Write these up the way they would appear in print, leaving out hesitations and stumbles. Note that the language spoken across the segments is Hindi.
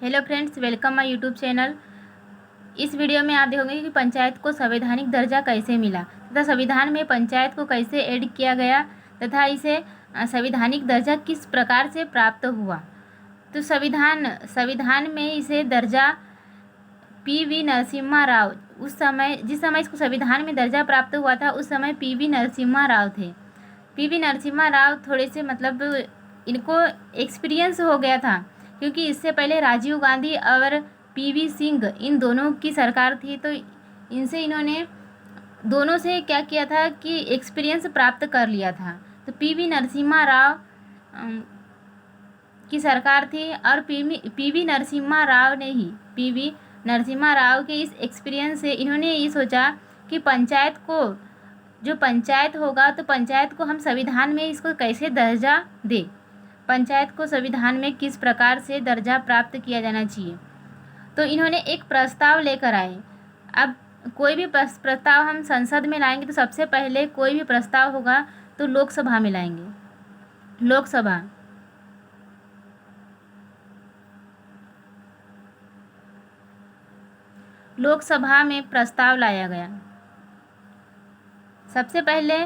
Hello friends, welcome my YouTube channel. इस वीडियो में आप देखोगे कि पंचायत को संवैधानिक दर्जा कैसे मिला तथा संविधान में पंचायत को कैसे ऐड किया गया तथा इसे संवैधानिक दर्जा किस प्रकार से प्राप्त हुआ। तो संविधान में इसे दर्जा पी.वी. नरसिम्हा राव, जिस समय इसको संविधान में दर्जा प्राप्त हुआ था उस समय पी.वी. नरसिम्हा राव थे। पी.वी. नरसिम्हा राव थोड़े से इनको एक्सपीरियंस हो गया था, क्योंकि इससे पहले राजीव गांधी और पी.वी. सिंह इन दोनों की सरकार थी। तो इन्होंने दोनों से क्या किया था कि एक्सपीरियंस प्राप्त कर लिया था। तो पी.वी. नरसिम्हा राव की सरकार थी और पी.वी. नरसिम्हा राव ने ही पी.वी. नरसिम्हा राव के इस एक्सपीरियंस से इन्होंने ये सोचा कि पंचायत होगा तो पंचायत को हम संविधान में इसको कैसे दर्जा दे, पंचायत को संविधान में किस प्रकार से दर्जा प्राप्त किया जाना चाहिए। तो इन्होंने एक प्रस्ताव लेकर आए। अब कोई भी प्रस्ताव हम संसद में लाएंगे तो सबसे पहले कोई भी प्रस्ताव होगा तो लोकसभा में लाएंगे। लोकसभा में प्रस्ताव लाया गया। सबसे पहले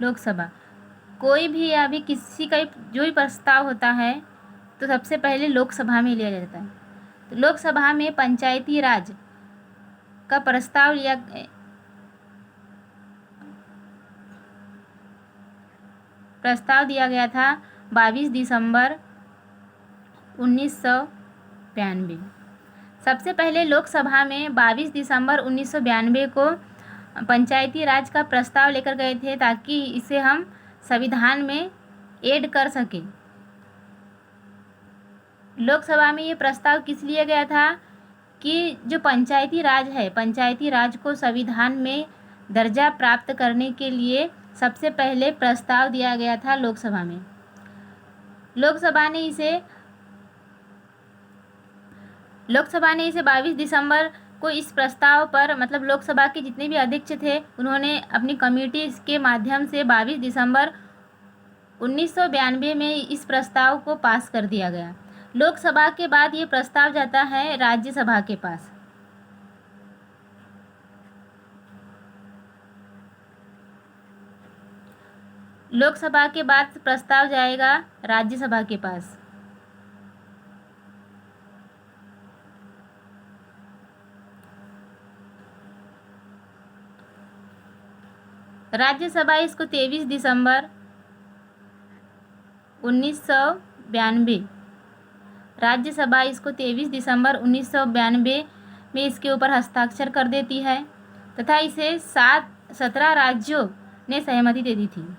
लोकसभा, कोई भी अभी किसी का जो भी प्रस्ताव होता है तो सबसे पहले लोकसभा में लिया जाता है। तो लोकसभा में पंचायती राज का प्रस्ताव दिया गया था 22 दिसंबर 1992। सबसे पहले लोकसभा में 22 दिसंबर 1992 को पंचायती राज का प्रस्ताव लेकर गए थे ताकि इसे हम संविधान में ऐड कर सकें। लोकसभा में ये प्रस्ताव किस लिए गया था कि जो पंचायती राज है, पंचायती राज को संविधान में दर्जा प्राप्त करने के लिए सबसे पहले प्रस्ताव दिया गया था लोकसभा में। लोकसभा ने इसे 22 दिसंबर को इस प्रस्ताव पर लोकसभा के जितने भी अध्यक्ष थे उन्होंने अपनी कमेटी के माध्यम से 22 दिसंबर 1992 में इस प्रस्ताव को पास कर दिया गया। लोकसभा के बाद ये प्रस्ताव जाता है राज्यसभा के पास। लोकसभा के बाद प्रस्ताव जाएगा राज्यसभा के पास। राज्यसभा इसको 23 दिसंबर 1992 राज्यसभा इसको 23 दिसंबर 1992 में इसके ऊपर हस्ताक्षर कर देती है तथा इसे 17 राज्यों ने सहमति दे दी थी।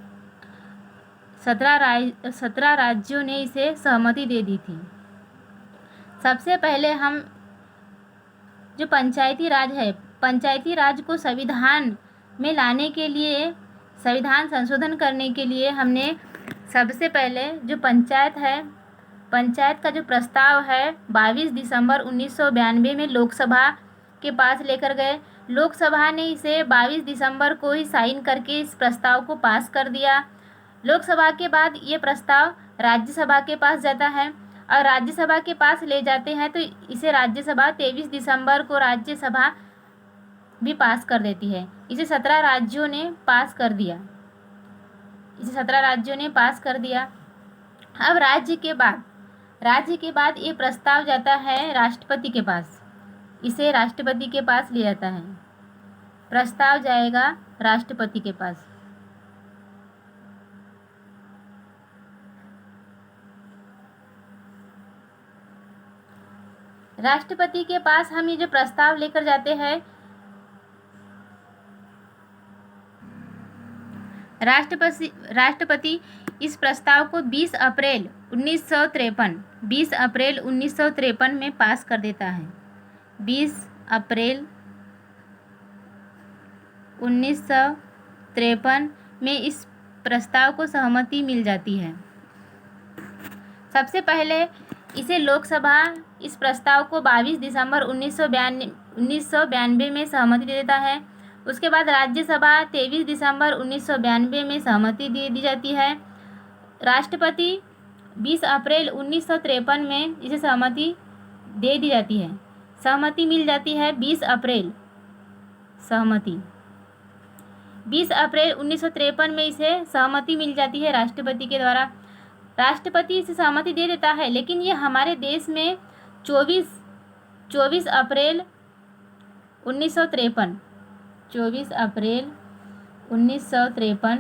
17 राज्यों ने इसे सहमति दे दी थी। सबसे पहले हम जो पंचायती राज है, पंचायती राज को संविधान में लाने के लिए, संविधान संशोधन करने के लिए हमने सबसे पहले जो पंचायत है, पंचायत का जो प्रस्ताव है 22 दिसंबर 1992 में लोकसभा के पास लेकर गए। लोकसभा ने इसे 22 दिसंबर को ही साइन करके इस प्रस्ताव को पास कर दिया। लोकसभा के बाद ये प्रस्ताव राज्यसभा के पास जाता है और राज्यसभा के पास ले जाते हैं तो इसे राज्यसभा 23 दिसंबर को राज्यसभा भी पास कर देती है। इसे 17 राज्यों ने पास कर दिया। अब राज्य के बाद ये प्रस्ताव जाता है राष्ट्रपति के पास। इसे राष्ट्रपति के पास ले जाता है। प्रस्ताव जाएगा राष्ट्रपति के पास। राष्ट्रपति के पास हम ये जो प्रस्ताव लेकर जाते हैं, राष्ट्रपति इस प्रस्ताव को 20 अप्रैल 1953 में पास कर देता है। 20 अप्रैल 1953 में इस प्रस्ताव को सहमति मिल जाती है। सबसे पहले इसे लोकसभा इस प्रस्ताव को 22 दिसंबर 1992 में सहमति दे देता है। उसके बाद राज्यसभा 23 दिसंबर 1992 में सहमति दे दी जाती है। राष्ट्रपति 20 अप्रैल 1953 में इसे सहमति दे दी जाती है, सहमति मिल जाती है 20 अप्रैल, सहमति 20 अप्रैल 1953 में इसे सहमति मिल जाती है राष्ट्रपति के द्वारा। राष्ट्रपति इसे सहमति दे देता है, लेकिन ये हमारे देश में 24 अप्रैल 1953 24 अप्रैल 1953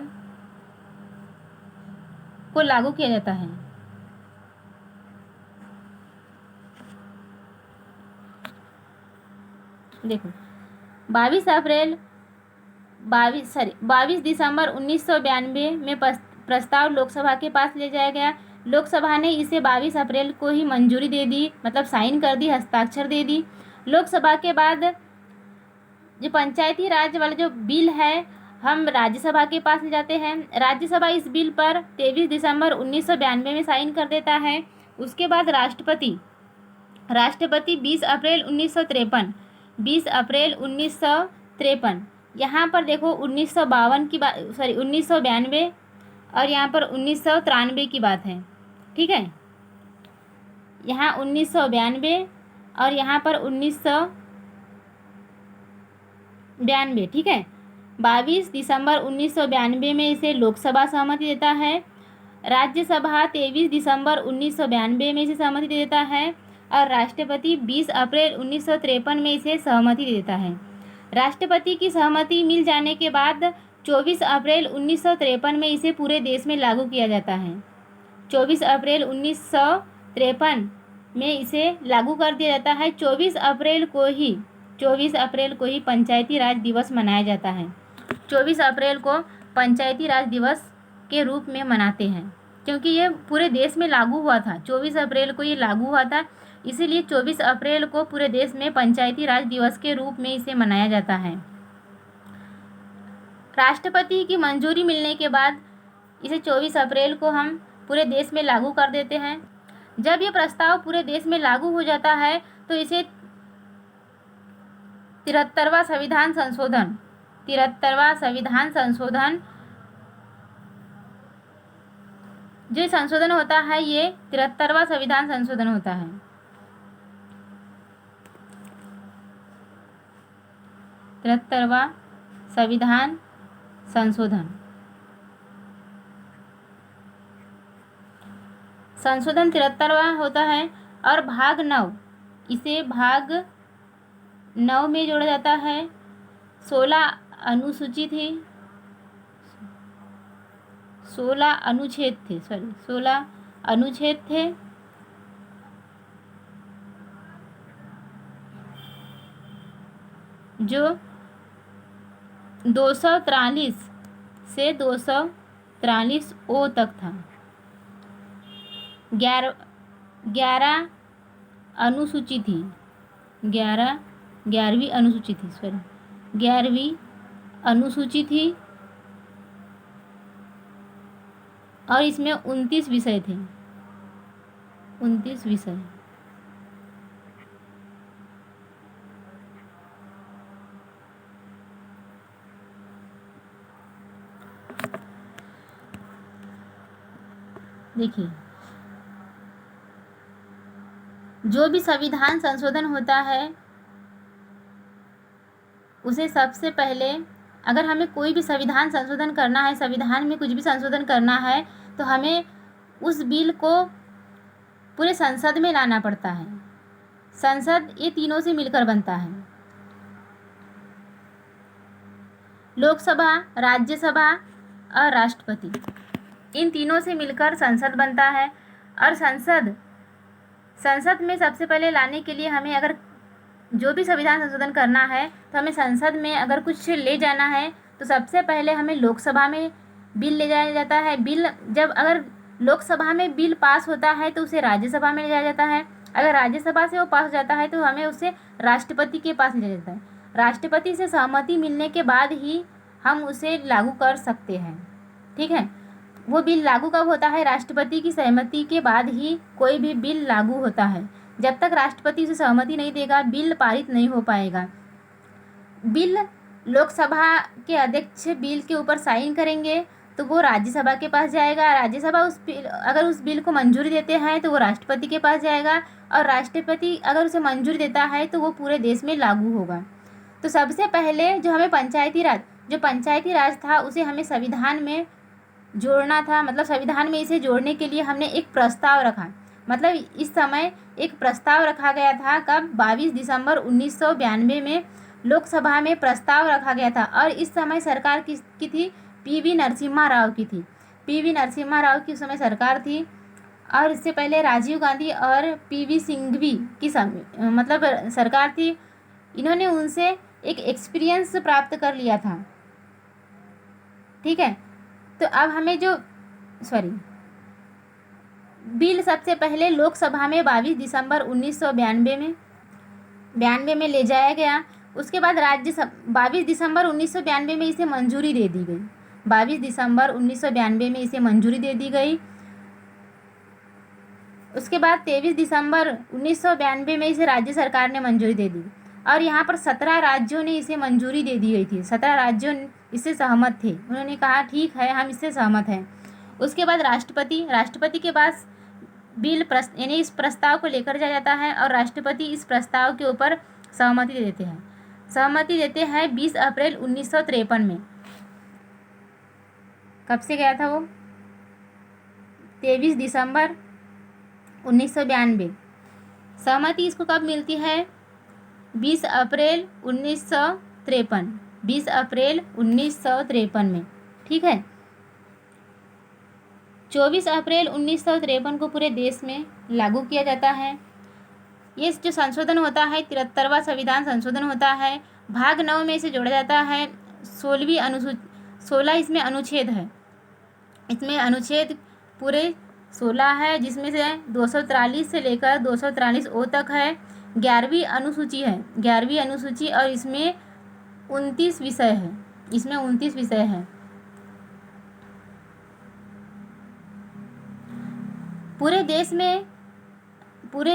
को लागू किया जाता है। देखो 22 दिसंबर 1992 में प्रस्ताव लोकसभा के पास ले जाया गया। लोकसभा ने इसे 22 अप्रैल को ही मंजूरी दे दी, मतलब साइन कर दी, हस्ताक्षर दे दी। लोकसभा के बाद जो पंचायती राज वाला जो बिल है हम राज्यसभा के पास ले जाते हैं। राज्यसभा इस बिल पर 23 दिसंबर 1992 में साइन कर देता है। उसके बाद राष्ट्रपति 20 अप्रैल 1953 यहाँ पर देखो 1992 और यहाँ पर 1993 की बात है, ठीक है। यहाँ 1992 और यहाँ पर 1992, ठीक है। 22 दिसंबर 1992 में इसे लोकसभा सहमति देता है। राज्यसभा 23 दिसंबर 1992 में इसे सहमति दे देता है और राष्ट्रपति 20 अप्रैल 1953 में इसे सहमति दे देता है। राष्ट्रपति की सहमति मिल जाने के बाद 24 अप्रैल 1953 में इसे पूरे देश में लागू किया जाता है। 24 अप्रैल 1953 में इसे लागू कर दिया जाता है। 24 अप्रैल को ही पंचायती राज दिवस मनाया जाता है। 24 अप्रैल को पंचायती राज दिवस के रूप में मनाते हैं, क्योंकि ये पूरे देश में लागू हुआ था। 24 अप्रैल को ये लागू हुआ था, इसीलिए 24 अप्रैल को पूरे देश में पंचायती राज दिवस के रूप में इसे मनाया जाता है। राष्ट्रपति की मंजूरी मिलने के बाद इसे 24 अप्रैल को हम पूरे देश में लागू कर देते हैं। जब ये प्रस्ताव पूरे देश में लागू हो जाता है तो इसे 73वां संविधान संशोधन जो संशोधन होता है, ये 73वां संविधान संशोधन होता है। 73वां संविधान संशोधन 73वां होता है और भाग 9, इसे भाग 9 में जोड़ा जाता है। 16 अनुसूची थी, 16 अनुच्छेद थे। जो 243 से 243 ओ तक था। 11 अनुसूची थी, 11वीं अनुसूची थी और इसमें 29 विषय थे, 29 विषय। देखिए, जो भी संविधान संशोधन होता है उसे सबसे पहले, अगर हमें कोई भी संविधान संशोधन करना है, संविधान में कुछ भी संशोधन करना है, तो हमें उस बिल को पूरे संसद में लाना पड़ता है। संसद ये तीनों से मिलकर बनता है, लोकसभा, राज्यसभा और राष्ट्रपति, इन तीनों से मिलकर संसद बनता है। और संसद में सबसे पहले लाने के लिए हमें, अगर जो भी संविधान संशोधन करना है तो हमें संसद में अगर कुछ ले जाना है तो सबसे पहले हमें लोकसभा में बिल ले जाया जाता है। बिल जब अगर लोकसभा में बिल पास होता है तो उसे राज्यसभा में ले जाया जाता है। अगर राज्यसभा से वो पास हो जाता है तो हमें उसे राष्ट्रपति के पास ले जाया जाता है। राष्ट्रपति से सहमति मिलने के बाद ही हम उसे लागू कर सकते हैं, ठीक है। वो बिल लागू कब होता है? राष्ट्रपति की सहमति के बाद ही कोई भी बिल लागू होता है। जब तक राष्ट्रपति उसे सहमति नहीं देगा बिल पारित नहीं हो पाएगा। बिल लोकसभा के अध्यक्ष बिल के ऊपर साइन करेंगे तो वो राज्यसभा के पास जाएगा, राज्यसभा अगर उस बिल को मंजूरी देते हैं तो वो राष्ट्रपति के पास जाएगा, और राष्ट्रपति अगर उसे मंजूरी देता है तो वो पूरे देश में लागू होगा। तो सबसे पहले जो पंचायती राज था उसे हमें संविधान में जोड़ना था, मतलब संविधान में इसे जोड़ने के लिए हमने एक प्रस्ताव रखा। मतलब इस समय एक प्रस्ताव रखा गया था, कब? 22 दिसंबर 1992 में लोकसभा में प्रस्ताव रखा गया था, और इस समय सरकार की थी? पीवी नरसिम्हा राव की थी। पीवी नरसिम्हा राव की उस समय सरकार थी, और इससे पहले राजीव गांधी और पीवी सिंघवी की मतलब सरकार थी। इन्होंने उनसे एक एक्सपीरियंस प्राप्त कर लिया था, ठीक है। तो अब हमें बिल सबसे पहले लोकसभा में 22 दिसंबर 1992 में ले जाया गया। उसके बाद 22 दिसंबर 1992 में इसे मंजूरी दे दी गई। 22 दिसंबर 1992 में इसे मंजूरी दे दी गई। उसके बाद 23 दिसंबर 1992 में इसे राज्य सरकार ने मंजूरी दे दी, और यहाँ पर 17 राज्यों ने इसे मंजूरी दे दी गई थी। 17 राज्यों इससे सहमत थे, उन्होंने कहा ठीक है, हम इससे सहमत हैं। उसके बाद राष्ट्रपति के पास यानी इस प्रस्ताव को लेकर जाया जाता है, और राष्ट्रपति इस प्रस्ताव के ऊपर सहमति देते हैं 20 अप्रैल 1953 में। कब से गया था वो? 23 दिसंबर 1992। सहमति इसको कब मिलती है? 20 अप्रैल 1953। 20 अप्रैल 1953 में, ठीक है। 24 अप्रैल 1953 को पूरे देश में लागू किया जाता है। ये जो संशोधन होता है 73वां संविधान संशोधन होता है। भाग 9 में इसे जोड़ा जाता है। 16 इसमें अनुच्छेद है। इसमें अनुच्छेद पूरे 16 है, जिसमें से 243 से लेकर 243 ओ तक है। 11वीं अनुसूची है, 11वीं अनुसूची, और इसमें 29 विषय है। पूरे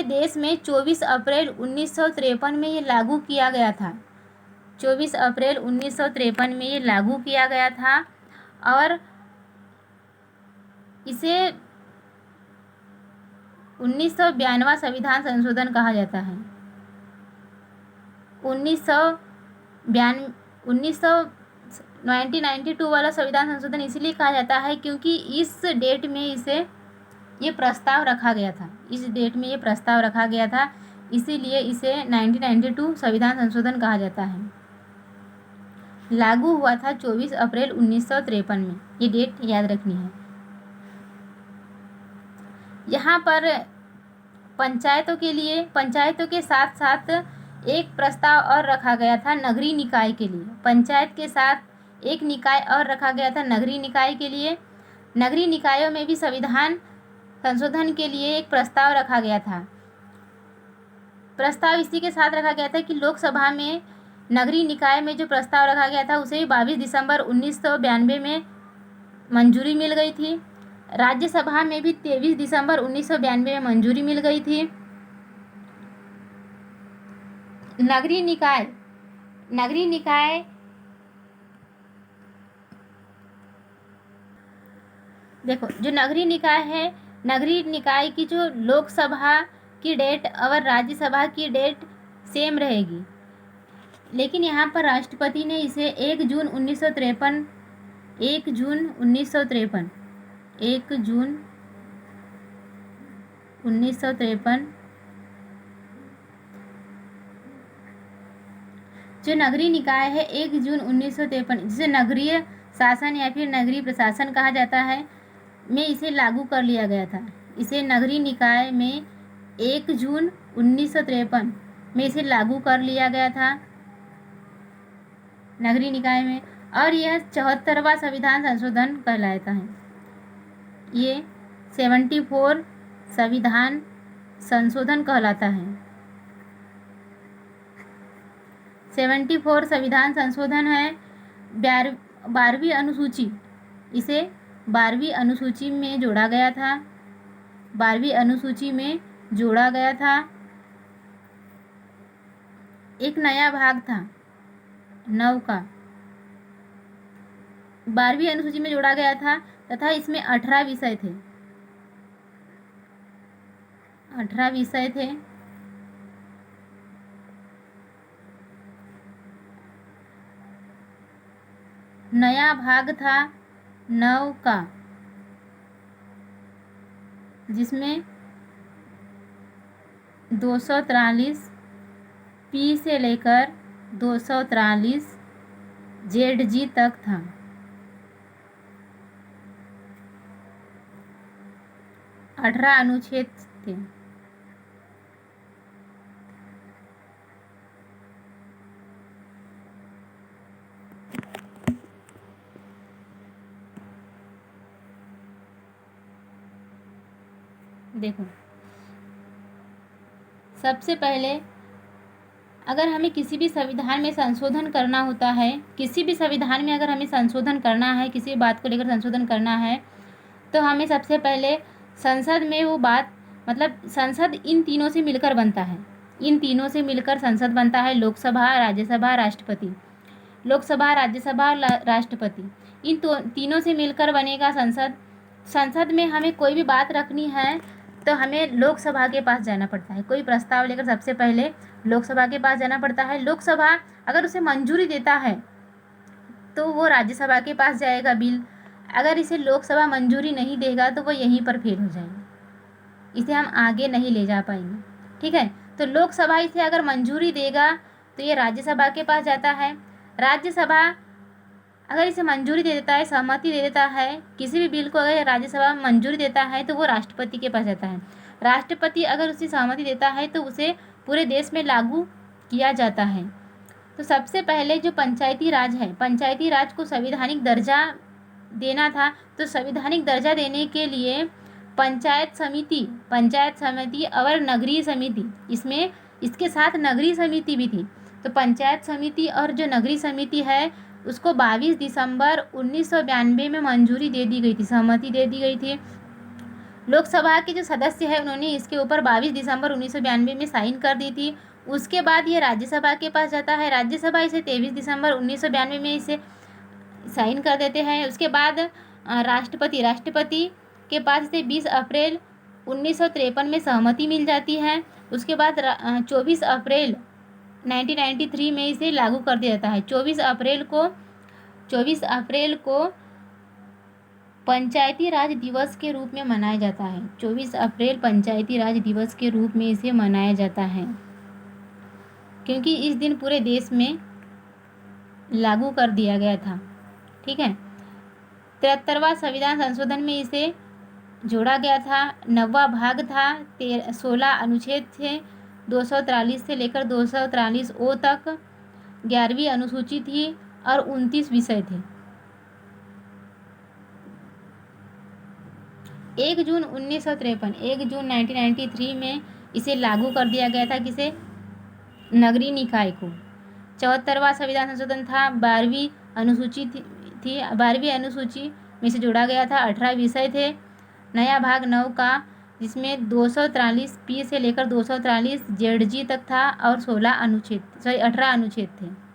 देश में 24 अप्रैल 1953 में ये लागू किया गया था। 24 अप्रैल 1953 में ये लागू किया गया था, और इसे 1992वां संविधान संशोधन कहा जाता है। 1992 वाला संविधान संशोधन इसलिए कहा जाता है क्योंकि इस डेट में ये प्रस्ताव रखा गया था। इसीलिए इसे 1992 संविधान संशोधन कहा जाता है। लागू हुआ था 24 अप्रैल 1953 में। ये डेट याद रखनी है। यहाँ पर पंचायतों के साथ साथ एक प्रस्ताव और रखा गया था नगरीय निकाय के लिए। पंचायत के साथ एक निकाय और रखा गया था नगरीय निकाय के लिए। नगरीय निकायों में भी संविधान संशोधन के लिए एक प्रस्ताव रखा गया था। प्रस्ताव इसी के साथ रखा गया था कि लोकसभा में नगरीय निकाय में जो प्रस्ताव रखा गया था उसे 22 दिसंबर 1992 में मंजूरी मिल गई थी। राज्यसभा में भी 23 दिसंबर 1992 में मंजूरी मिल गई थी। नगरीय निकाय देखो, जो नगरीय निकाय है, नगरीय निकाय की जो लोकसभा की डेट और राज्यसभा की डेट सेम रहेगी, लेकिन यहाँ पर राष्ट्रपति ने इसे 1 जून 1953 जो नगरीय निकाय है 1 जून 1953, जिसे नगरीय शासन या फिर नगरीय प्रशासन कहा जाता है, में इसे लागू कर लिया गया था। इसे नगरीय निकाय में 1 जून 1953 में इसे लागू कर लिया गया था नगरीय निकाय में, और यह 74वां संविधान संशोधन कहलाता है। ये 74 संविधान संशोधन कहलाता है। 74 संविधान संशोधन है। 12वीं अनुसूची, इसे 12वीं अनुसूची में जोड़ा गया था। 12वीं अनुसूची में जोड़ा गया था। एक नया भाग था 9 का, 12वीं अनुसूची में जोड़ा गया था तथा इसमें 18 विषय थे। 18 विषय थे। नया भाग था 9 का, जिसमें 243 पी से लेकर 243 जेड-जी तक था। अठारह अनुच्छेद थे। देखो, सबसे पहले अगर हमें किसी भी संविधान में संशोधन करना होता है, किसी भी संविधान में अगर हमें संशोधन करना है, किसी बात को लेकर संशोधन करना है, तो हमें सबसे पहले संसद में वो बात, मतलब संसद इन तीनों से मिलकर बनता है। इन तीनों से मिलकर संसद बनता है। लोकसभा, राज्यसभा, राष्ट्रपति। लोकसभा, राज्यसभा, राष्ट्रपति, इन तीनों से मिलकर बनेगा संसद। संसद में हमें कोई भी बात रखनी है तो हमें लोकसभा के पास जाना पड़ता है। कोई प्रस्ताव लेकर सबसे पहले लोकसभा के पास जाना पड़ता है। लोकसभा अगर उसे मंजूरी देता है तो वो राज्यसभा के पास जाएगा बिल। अगर इसे लोकसभा मंजूरी नहीं देगा तो वो यहीं पर फेल हो जाएगा, इसे हम आगे नहीं ले जा पाएंगे। ठीक है, तो लोकसभा इसे अगर मंजूरी देगा तो ये राज्यसभा के पास जाता है। राज्यसभा अगर इसे मंजूरी दे देता है, सहमति दे देता है, किसी भी बिल को अगर राज्यसभा मंजूरी देता है तो वो राष्ट्रपति के पास जाता है। राष्ट्रपति अगर उसे सहमति देता है तो उसे पूरे देश में लागू किया जाता है। तो सबसे पहले जो पंचायती राज है, पंचायती राज को संवैधानिक दर्जा देना था, तो संवैधानिक दर्जा देने के लिए पंचायत समिति और नगरीय समिति, इसमें इसके साथ नगरीय समिति भी थी। तो पंचायत समिति और जो नगरीय समिति है उसको 22 दिसंबर 1992 में मंजूरी दे दी गई थी, सहमति दे दी गई थी। लोकसभा के जो सदस्य हैं उन्होंने इसके ऊपर 22 दिसंबर 1992 में साइन कर दी थी। उसके बाद ये राज्यसभा के पास जाता है। राज्यसभा इसे 23 दिसंबर 1992 में इसे साइन कर देते हैं। उसके बाद राष्ट्रपति के पास इसे 20 अप्रैल 1953 में सहमति मिल जाती है। उसके बाद 24 अप्रैल 1993 में इसे लागू कर दिया जाता है। 24 अप्रैल को पंचायती राज दिवस के रूप में मनाया जाता है। 24 अप्रैल पंचायती राज दिवस के रूप में इसे मनाया जाता है, क्योंकि इस दिन पूरे देश में लागू कर दिया गया था। ठीक है, 73वां संविधान संशोधन में इसे जोड़ा गया था। 9वां भाग था, 16 अनुच्छेद थे, 243 से लेकर 243 ओ तक। 11वीं अनुसूची थी और 29 विषय थे। 1 जून 1993 में इसे लागू कर दिया गया था। किसे? नगरीय निकाय को। 74वां संविधान संशोधन था। 12वीं अनुसूची थी। 12वीं अनुसूची में से जोड़ा गया था। 18 विषय थे। नया भाग 9 का, जिसमें 243 पी से लेकर 243 जेड-जी तक था और 18 अनुच्छेद थे।